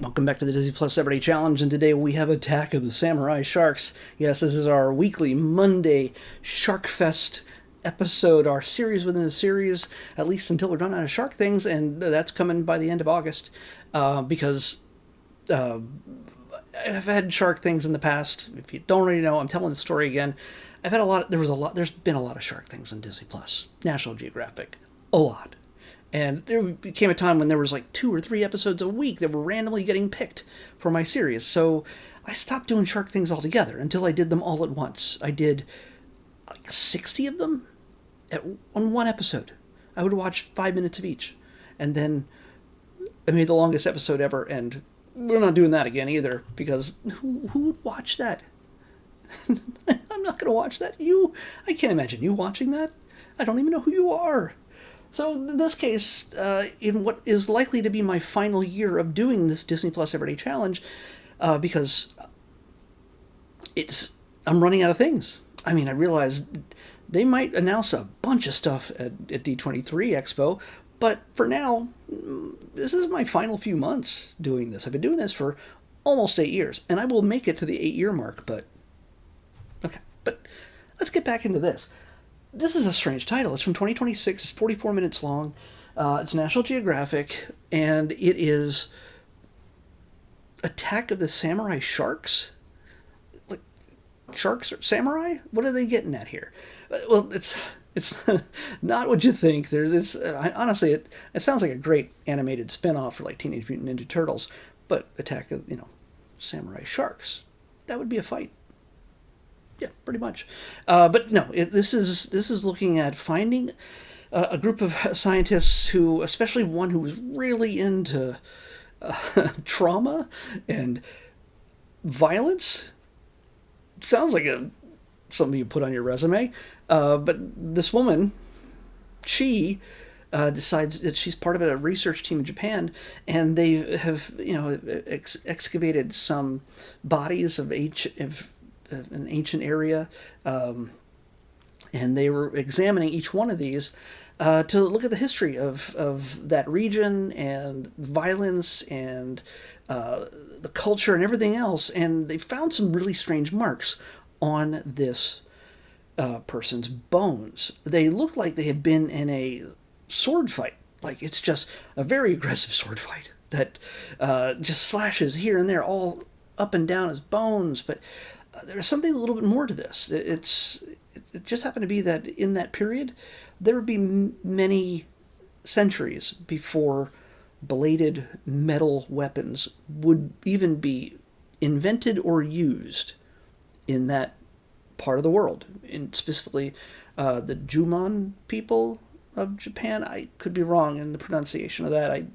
Welcome back to the Disney Plus Everyday Challenge, and today we have Attack of the Samurai Sharks. Yes, this is our weekly Monday Shark Fest episode, our series within a series, at least until we run out of shark things, and that's coming by the end of August, because I've had shark things in the past. If you don't already know, I'm telling the story again. There's been a lot of shark things on Disney Plus, National Geographic, a lot. And there became a time when there was like 2 or 3 episodes a week that were randomly getting picked for my series. So I stopped doing shark things altogether until I did them all at once. I did like 60 of them on one episode. I would watch 5 minutes of each. And then I made the longest episode ever, and we're not doing that again either, because who would watch that? I'm not going to watch that. I can't imagine you watching that. I don't even know who you are. So in this case, in what is likely to be my final year of doing this Disney Plus Everyday Challenge, because I'm running out of things. I mean, I realized they might announce a bunch of stuff at D23 Expo, but for now, this is my final few months doing this. I've been doing this for almost 8 years, and I will make it to the 8-year mark, but let's get back into this. This is a strange title. It's from 2026, 44 minutes long. It's National Geographic, and it is Attack of the Samurai Sharks? Like, sharks or samurai? What are they getting at here? Well, it's not what you think. Honestly, it sounds like a great animated spin-off for like Teenage Mutant Ninja Turtles, but Attack of, Samurai Sharks. That would be a fight. Yeah, pretty much. But no, this is looking at finding a group of scientists who, especially one who was really into trauma and violence. Sounds like something you put on your resume. But this woman, she decides that she's part of a research team in Japan, and they have excavated some bodies of an ancient area, and they were examining each one of these to look at the history of that region and violence and the culture and everything else, and they found some really strange marks on this person's bones. They look like they had been in a sword fight. Like, it's just a very aggressive sword fight that just slashes here and there, all up and down his bones, but there's something a little bit more to this. It just happened to be that in that period, there would be many centuries before bladed metal weapons would even be invented or used in that part of the world. And specifically, the Jumon people of Japan. I could be wrong in the pronunciation of that,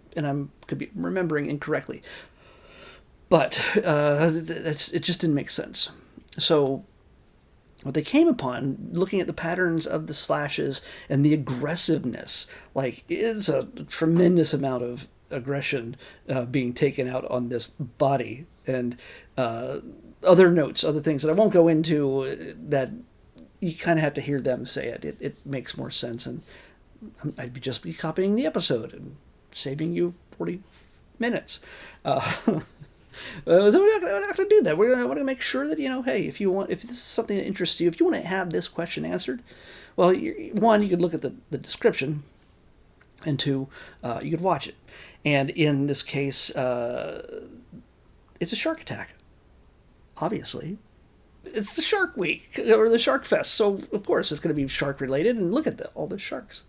could be remembering incorrectly. But it just didn't make sense. So what they came upon, looking at the patterns of the slashes and the aggressiveness, like, is a tremendous amount of aggression being taken out on this body, and other things that I won't go into, that you kind of have to hear them say it. It makes more sense, and I'd just be copying the episode and saving you 40 minutes. So we're not going to do that. We're going to make sure that, hey, if this is something that interests you, if you want to have this question answered, well, one, you could look at the description, and 2, you could watch it. And in this case, it's a shark attack. Obviously, it's the Shark Week or the Shark Fest, so of course it's going to be shark related. And look at all the sharks.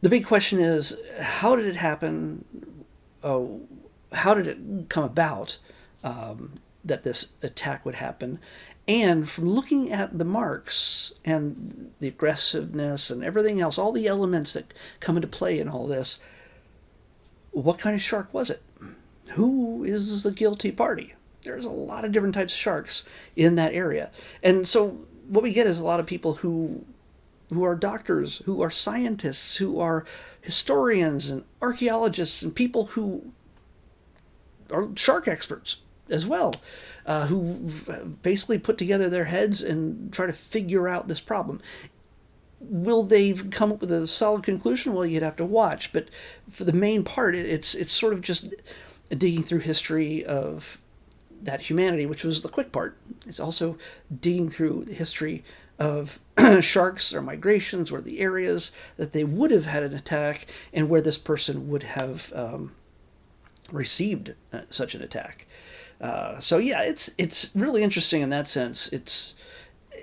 The big question is, how did it happen? How did it come about that this attack would happen? And from looking at the marks and the aggressiveness and everything else, all the elements that come into play in all this, what kind of shark was it? Who is the guilty party? There's a lot of different types of sharks in that area. And so what we get is a lot of people who are doctors, who are scientists, who are historians and archaeologists, and people who are shark experts as well, who basically put together their heads and try to figure out this problem. Will they come up with a solid conclusion? Well, you'd have to watch. But for the main part, it's sort of just digging through history of that humanity, which was the quick part. It's also digging through history of sharks or migrations or the areas that they would have had an attack and where this person would have received such an attack. So yeah, it's really interesting in that sense. It's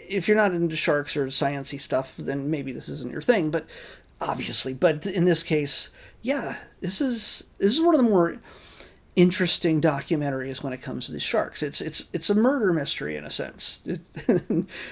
if you're not into sharks or sciencey stuff, then maybe this isn't your thing. But obviously, but in this case, yeah, this is one of the more interesting documentaries when it comes to these sharks. It's a murder mystery in a sense,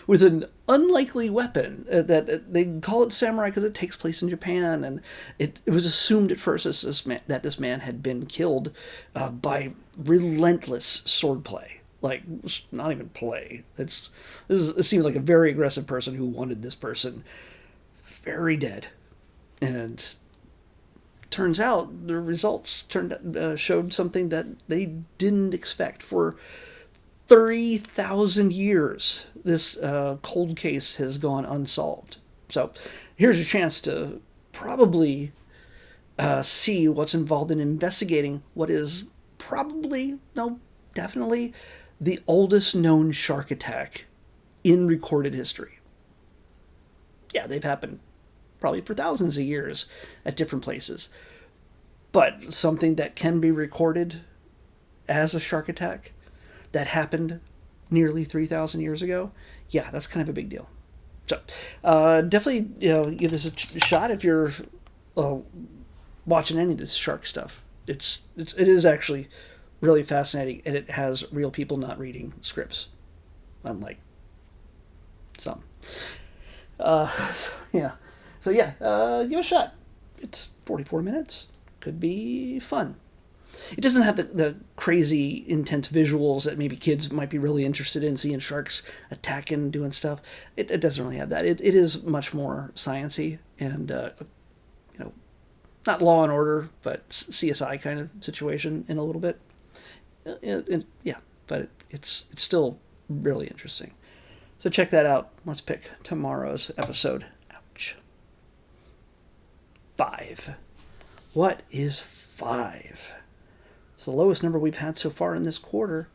with an unlikely weapon that they call it samurai because it takes place in Japan, and it was assumed at first that this man had been killed by relentless swordplay. Like, not even play. It seems like a very aggressive person who wanted this person very dead, and turns out the results showed something that they didn't expect. For 30,000 years, this cold case has gone unsolved. So here's your chance to probably see what's involved in investigating what is probably, no, definitely the oldest known shark attack in recorded history. Yeah, they've happened probably for thousands of years at different places. But something that can be recorded as a shark attack that happened nearly 3,000 years ago, yeah, that's kind of a big deal. So definitely give this a shot if you're watching any of this shark stuff. It is actually really fascinating, and it has real people not reading scripts, unlike some. Yeah. So yeah, give it a shot. It's 44 minutes. Could be fun. It doesn't have the crazy, intense visuals that maybe kids might be really interested in, seeing sharks attacking, doing stuff. It doesn't really have that. It is much more sciencey and, not Law and Order, but CSI kind of situation in a little bit. Yeah, but it's still really interesting. So check that out. Let's pick tomorrow's episode. Ouch. 5. What is 5? It's the lowest number we've had so far in this quarter.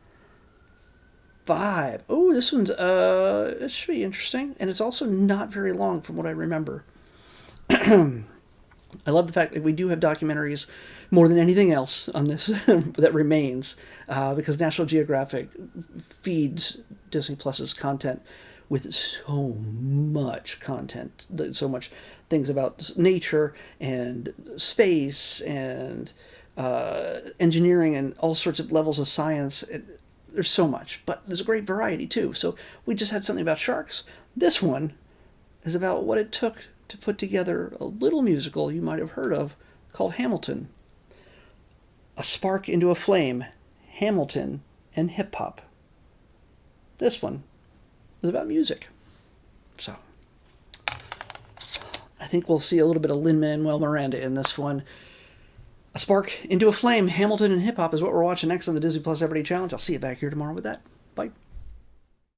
5. Oh, this one's it should be interesting, and it's also not very long from what I remember. I love the fact that we do have documentaries more than anything else on this that remains, because National Geographic feeds Disney Plus's content with so much content, so much things about nature and space and engineering and all sorts of levels of science. There's so much, but there's a great variety too. So we just had something about sharks. This one is about what it took to put together a little musical you might have heard of called Hamilton. A spark into a flame, Hamilton and hip hop. This one is about music. So I think we'll see a little bit of Lin-Manuel Miranda in this one. A spark into a flame, Hamilton and hip hop is what we're watching next on the Disney Plus Everyday Challenge. I'll see you back here tomorrow with that. Bye.